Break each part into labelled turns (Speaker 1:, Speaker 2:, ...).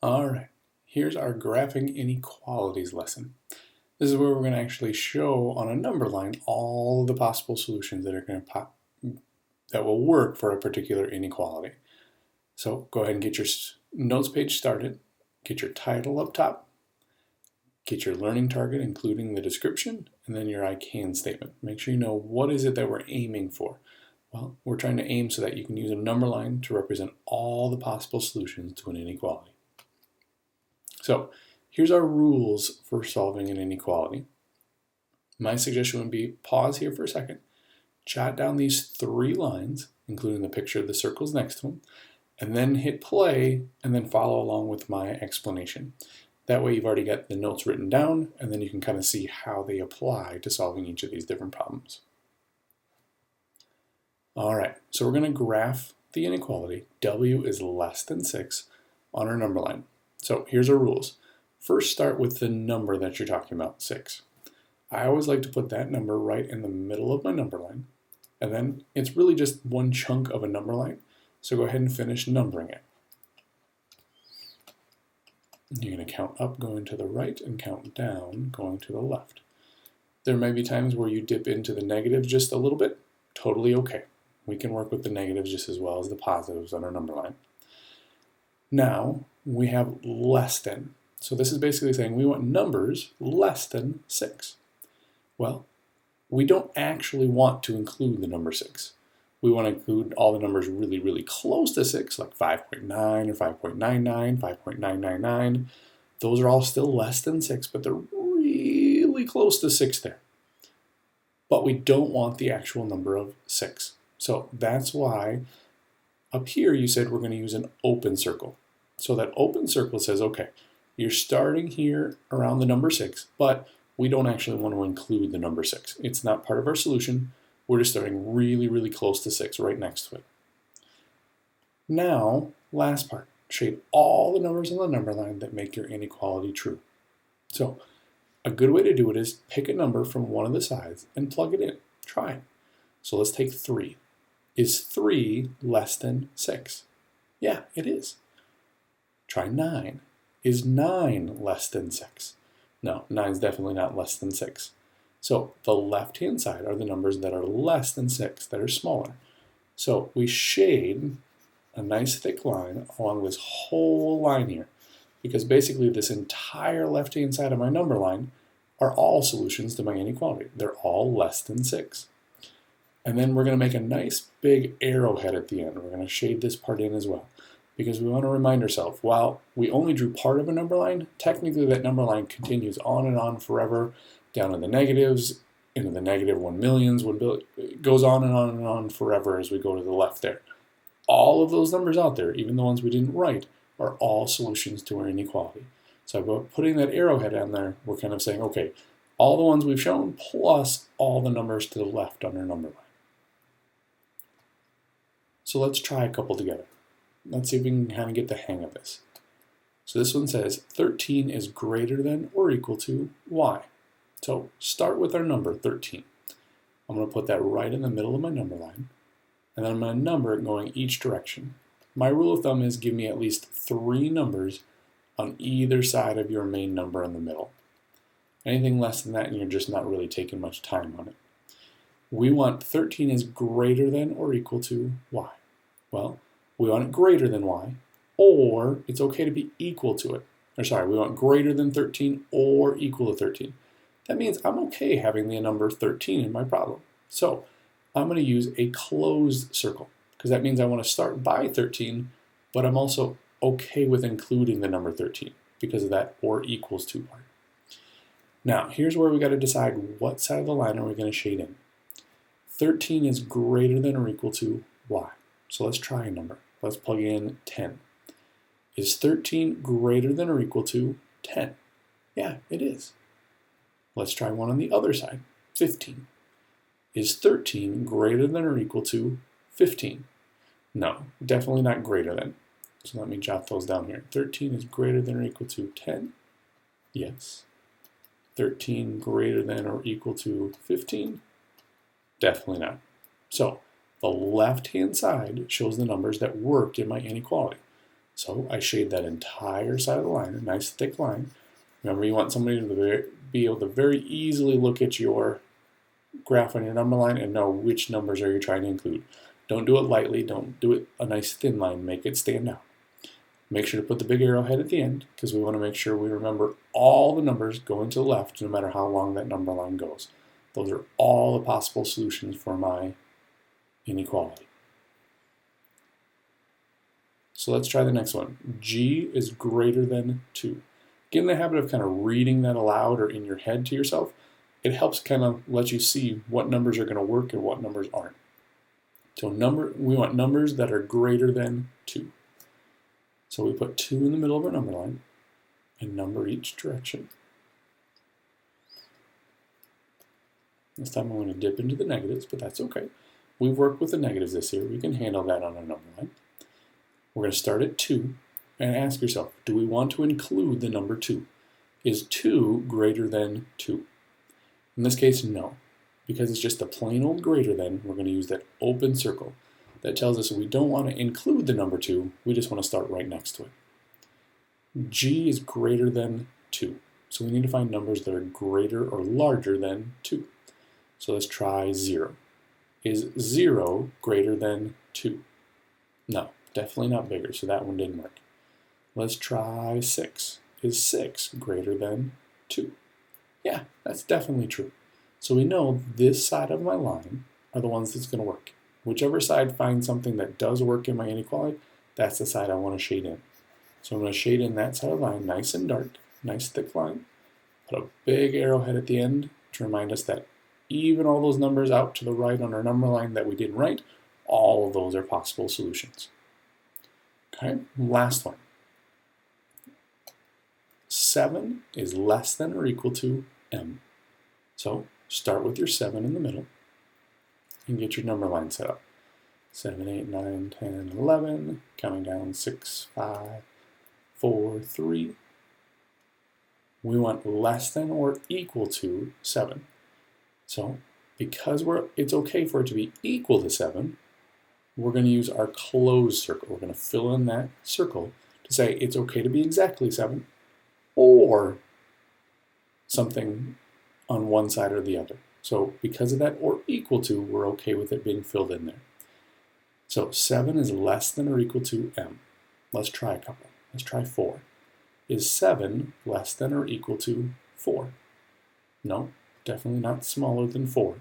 Speaker 1: All right, here's our graphing inequalities lesson. This is where we're going to actually show on a number line all the possible solutions that are going to that will work for a particular inequality. So go ahead and get your notes page started, get your title up top, get your learning target including the description, and then your I can statement. Make sure you know what is it that we're aiming for. Well, we're trying to aim so that you can use a number line to represent all the possible solutions to an inequality. So here's our rules for solving an inequality. My suggestion would be pause here for a second, jot down these 3 lines, including the picture of the circles next to them, and then hit play and then follow along with my explanation. That way you've already got the notes written down, and then you can kind of see how they apply to solving each of these different problems. All right, so we're going to graph the inequality w is less than 6 on our number line. So here's our rules. First, start with the number that you're talking about, 6. I always like to put that number right in the middle of my number line, and then it's really just one chunk of a number line, so go ahead and finish numbering it. You're going to count up going to the right and count down going to the left. There may be times where you dip into the negatives just a little bit. Totally okay. We can work with the negatives just as well as the positives on our number line. Now we have less than. So this is basically saying we want numbers less than 6. Well, we don't actually want to include the number 6. We want to include all the numbers really, really close to 6, like 5.9 or 5.99, 5.999. Those are all still less than 6, but they're really close to 6 there. But we don't want the actual number of 6. So that's why up here you said we're going to use an open circle. So that open circle says, okay, you're starting here around the number 6, but we don't actually want to include the number 6. It's not part of our solution. We're just starting really, really close to 6, right next to it. Now, last part, shade all the numbers on the number line that make your inequality true. So a good way to do it is pick a number from one of the sides and plug it in. Try it. So let's take 3. Is 3 less than 6? Yeah, it is. Try 9. Is 9 less than 6? No, 9 is definitely not less than 6. So the left-hand side are the numbers that are less than 6, that are smaller. So we shade a nice thick line along this whole line here, because basically this entire left-hand side of my number line are all solutions to my inequality. They're all less than 6. And then we're going to make a nice big arrowhead at the end. We're going to shade this part in as well, because we want to remind ourselves, while we only drew part of a number line, technically that number line continues on and on forever, down to the negatives, into the negative 1 millions, 1 billion. It goes on and on and on forever as we go to the left there. All of those numbers out there, even the ones we didn't write, are all solutions to our inequality. So by putting that arrowhead on there, we're kind of saying, okay, all the ones we've shown plus all the numbers to the left on our number line. So let's try a couple together. Let's see if we can kind of get the hang of this. So this one says 13 is greater than or equal to y. So start with our number 13. I'm going to put that right in the middle of my number line, and then I'm going to number it going each direction. My rule of thumb is give me at least 3 numbers on either side of your main number in the middle. Anything less than that and you're just not really taking much time on it. We want 13 is greater than or equal to y. Well, we want it greater than y, or it's okay to be equal to it. Or sorry, we want greater than 13 or equal to 13. That means I'm okay having the number 13 in my problem. So I'm going to use a closed circle, because that means I want to start by 13, but I'm also okay with including the number 13 because of that or equals to part. Now, here's where we got to decide what side of the line are we going to shade in. 13 is greater than or equal to y. So let's try a number. Let's plug in 10. Is 13 greater than or equal to 10? Yeah, it is. Let's try one on the other side, 15. Is 13 greater than or equal to 15? No, definitely not greater than. So let me jot those down here. 13 is greater than or equal to 10? Yes. 13 greater than or equal to 15? Definitely not. So the left-hand side shows the numbers that work in my inequality. So I shade that entire side of the line, a nice thick line. Remember, you want somebody to be able to very easily look at your graph on your number line and know which numbers are you trying to include. Don't do it lightly, don't do it a nice thin line, make it stand out. Make sure to put the big arrowhead at the end because we want to make sure we remember all the numbers going to the left no matter how long that number line goes. Those are all the possible solutions for my inequality. So let's try the next one. G is greater than 2. Get in the habit of kind of reading that aloud or in your head to yourself. It helps kind of let you see what numbers are going to work and what numbers aren't. So we want numbers that are greater than 2. So we put 2 in the middle of our number line and number each direction. This time I'm going to dip into the negatives, but that's okay. We've worked with the negatives this year. We can handle that on a number line. We're going to start at 2 and ask yourself, do we want to include the number 2? Is 2 greater than 2? In this case, no. Because it's just a plain old greater than, we're going to use that open circle. That tells us we don't want to include the number 2, we just want to start right next to it. G is greater than 2. So we need to find numbers that are greater or larger than 2. So let's try 0. Is 0 greater than 2? No, definitely not bigger, so that one didn't work. Let's try 6. Is 6 greater than 2? Yeah, that's definitely true. So we know this side of my line are the ones that's going to work. Whichever side finds something that does work in my inequality, that's the side I want to shade in. So I'm going to shade in that side of the line, nice and dark, nice thick line. Put a big arrowhead at the end to remind us that even all those numbers out to the right on our number line that we didn't write, all of those are possible solutions. Okay, last one. 7 is less than or equal to m. So start with your 7 in the middle and get your number line set up. 7, 8, 9, 10, 11, counting down 6, 5, 4, 3. We want less than or equal to 7. So because it's okay for it to be equal to 7, we're going to use our closed circle. We're going to fill in that circle to say it's okay to be exactly 7 or something on one side or the other. So because of that or equal to, we're okay with it being filled in there. So 7 is less than or equal to m. Let's try a couple. Let's try 4. Is 7 less than or equal to 4? No, definitely not smaller than 4.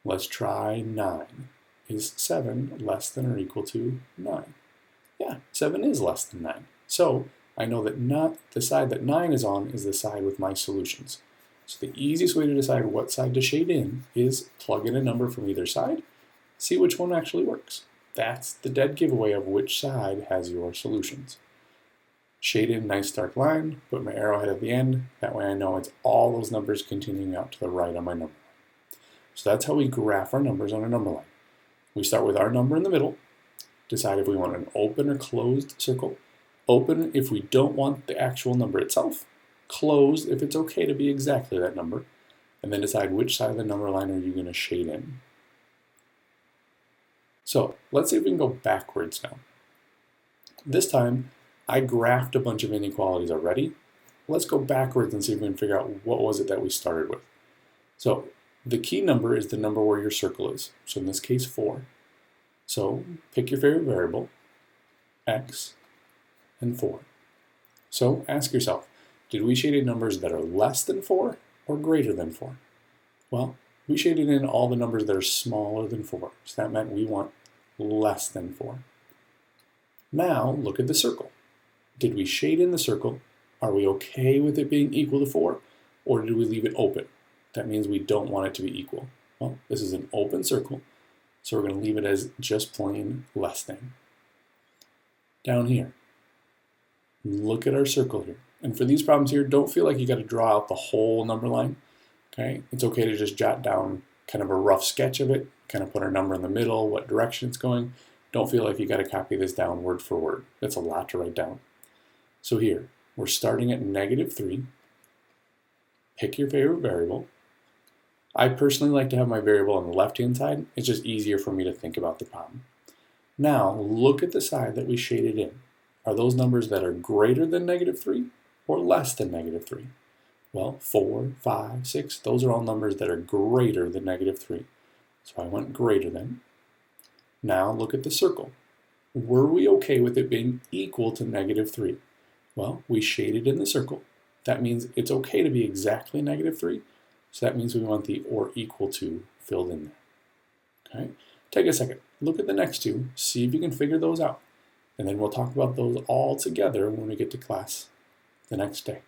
Speaker 1: Let's try 9. Is 7 less than or equal to 9? Yeah, 7 is less than 9. So I know that the side that 9 is on is the side with my solutions. So the easiest way to decide what side to shade in is plug in a number from either side, see which one actually works. That's the dead giveaway of which side has your solutions. Shade in nice dark line, put my arrowhead at the end, that way I know it's all those numbers continuing out to the right on my number line. So that's how we graph our numbers on a number line. We start with our number in the middle, decide if we want an open or closed circle. Open if we don't want the actual number itself, closed if it's okay to be exactly that number, and then decide which side of the number line are you going to shade in. So let's see if we can go backwards now. This time, I graphed a bunch of inequalities already. Let's go backwards and see if we can figure out what was it that we started with. So the key number is the number where your circle is. So in this case, 4. So pick your favorite variable, x, and 4. So ask yourself, did we shade in numbers that are less than 4 or greater than 4? Well, we shaded in all the numbers that are smaller than 4. So that meant we want less than 4. Now look at the circle. Did we shade in the circle? Are we okay with it being equal to 4? Or did we leave it open? That means we don't want it to be equal. Well, this is an open circle, so we're going to leave it as just plain less than. Down here, look at our circle here. And for these problems here, don't feel like you got to draw out the whole number line. Okay, it's okay to just jot down kind of a rough sketch of it, kind of put our number in the middle, what direction it's going. Don't feel like you got to copy this down word for word. That's a lot to write down. So here, we're starting at -3. Pick your favorite variable. I personally like to have my variable on the left-hand side. It's just easier for me to think about the problem. Now, look at the side that we shaded in. Are those numbers that are greater than -3 or less than -3? Well, 4, 5, 6, those are all numbers that are greater than -3. So I went greater than. Now look at the circle. Were we okay with it being equal to -3? Well, we shaded in the circle. That means it's okay to be exactly -3. So that means we want the or equal to filled in there. Okay? Take a second. Look at the next two. See if you can figure those out. And then we'll talk about those all together when we get to class the next day.